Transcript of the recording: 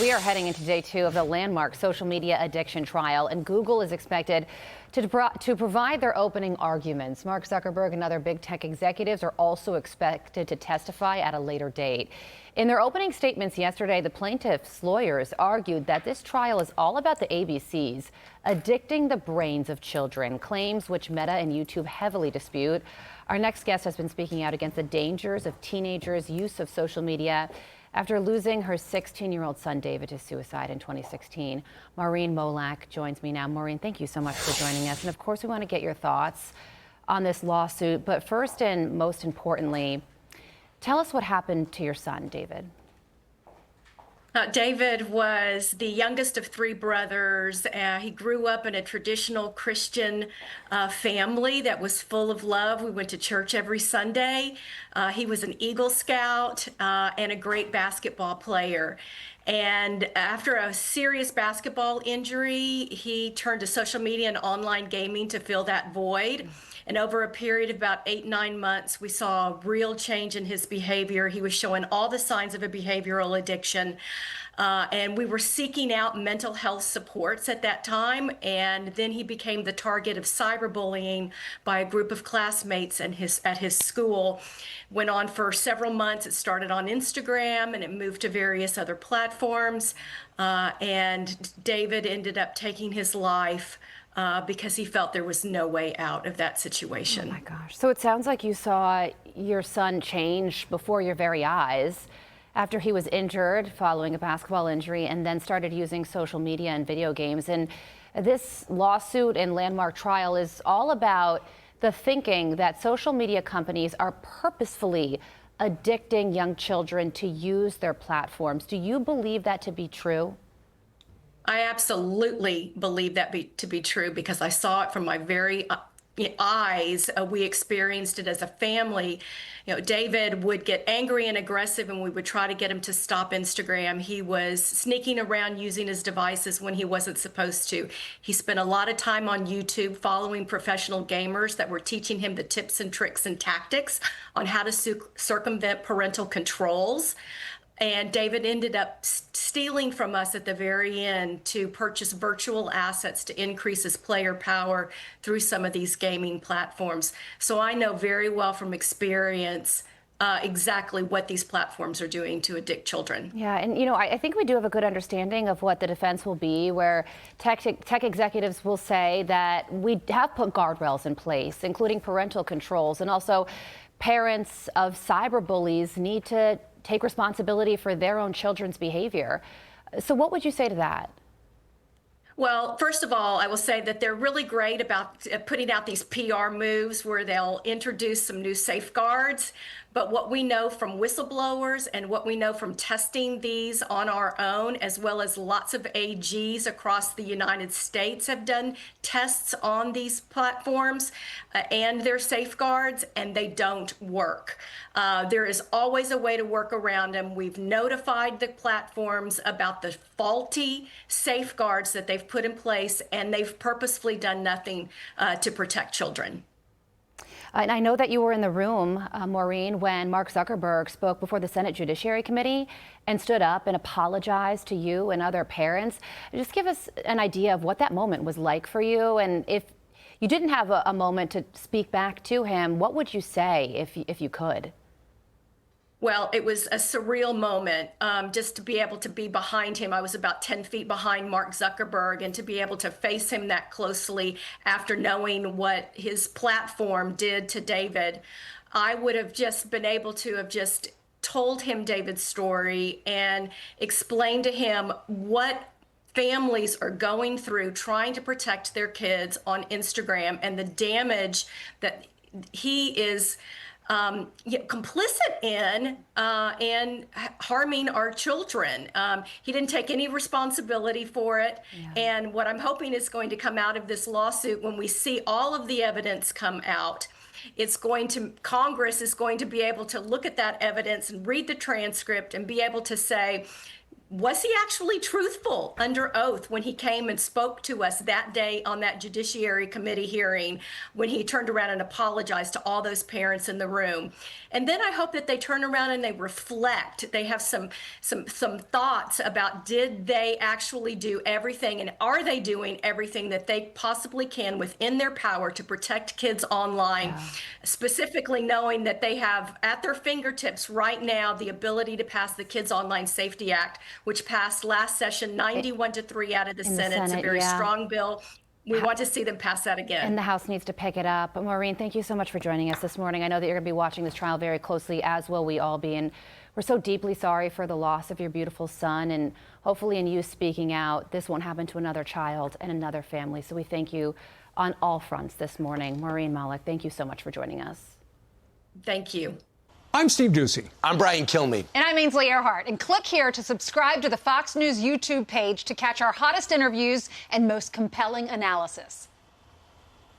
We are heading into day 2 of the landmark social media addiction trial, and Google is expected to provide their opening arguments. Mark Zuckerberg and other big tech executives are also expected to testify at a later date. In their opening statements yesterday, the plaintiffs' lawyers argued that this trial is all about the ABCs addicting the brains of children, claims which Meta and YouTube heavily dispute. Our next guest has been speaking out against the dangers of teenagers' use of social media after losing her 16-year-old son, David, to suicide in 2016. Maureen Molak joins me now. Maureen, thank you so much for joining us. And of course, we want to get your thoughts on this lawsuit. But first and most importantly, tell us what happened to your son, David. David was the youngest of 3 brothers. He grew up in a traditional Christian family that was full of love. We went to church every Sunday. He was an Eagle Scout and a great basketball player. And after a serious basketball injury, he turned to social media and online gaming to fill that void. And over a period of about 8-9 months, we saw a real change in his behavior. He was showing all the signs of a behavioral addiction. And we were seeking out mental health supports at that time. And then he became the target of cyberbullying by a group of classmates at his school. Went on for several months. It started on Instagram and it moved to various other platforms. And David ended up taking his life because he felt there was no way out of that situation. Oh my gosh. So it sounds like you saw your son change before your very eyes after he was injured following a basketball injury and then started using social media and video games. And this lawsuit and landmark trial is all about the thinking that social media companies are purposefully addicting young children to use their platforms. Do you believe that to be true? I absolutely believe that to be true because I saw it from my very eyes. We experienced it as a family. David would get angry and aggressive and we would try to get him to stop Instagram. He was sneaking around using his devices when he wasn't supposed to. He spent a lot of time on YouTube following professional gamers that were teaching him the tips and tricks and tactics on how to circumvent parental controls. And David ended up stealing from us at the very end to purchase virtual assets to increase his player power through some of these gaming platforms. So I know very well from experience exactly what these platforms are doing to addict children. Yeah, and I think we do have a good understanding of what the defense will be, where tech executives will say that we have put guardrails in place, including parental controls, and also parents of cyberbullies need to take responsibility for their own children's behavior. So what would you say to that? Well, first of all, I will say that they're really great about putting out these PR moves where they'll introduce some new safeguards. But what we know from whistleblowers and what we know from testing these on our own, as well as lots of AGs across the United States have done tests on these platforms and their safeguards, and they don't work. There is always a way to work around them. We've notified the platforms about the faulty safeguards that they've put in place, and they've purposefully done nothing to protect children. And I know that you were in the room, Maureen, when Mark Zuckerberg spoke before the Senate Judiciary Committee and stood up and apologized to you and other parents. Just give us an idea of what that moment was like for you. And if you didn't have a moment to speak back to him, what would you say if you could? Well, it was a surreal moment just to be able to be behind him. I was about 10 feet behind Mark Zuckerberg, and to be able to face him that closely after knowing what his platform did to David, I would have just been able to have just told him David's story and explained to him what families are going through trying to protect their kids on Instagram and the damage that he is complicit in and harming our children. He didn't take any responsibility for it. Yeah. And what I'm hoping is going to come out of this lawsuit, when we see all of the evidence come out, Congress is going to be able to look at that evidence and read the transcript and be able to say, Was he actually truthful under oath when he came and spoke to us that day on that Judiciary Committee hearing, when he turned around and apologized to all those parents in the room? And then I hope that they turn around and they reflect. They have some thoughts about, did they actually do everything, and are they doing everything that they possibly can within their power to protect kids online, specifically knowing that they have at their fingertips right now the ability to pass the Kids Online Safety Act, which passed last session 91-3 out of the Senate. It's a very strong bill. We want to see them pass that again. And the House needs to pick it up. Maureen, thank you so much for joining us this morning. I know that you're going to be watching this trial very closely, as will we all be. And we're so deeply sorry for the loss of your beautiful son. And hopefully in you speaking out, this won't happen to another child and another family. So we thank you on all fronts this morning. Maureen Malik, thank you so much for joining us. Thank you. I'm Steve Doocy. I'm Brian Kilmeade. And I'm Ainsley Earhart. And click here to subscribe to the Fox News YouTube page to catch our hottest interviews and most compelling analysis.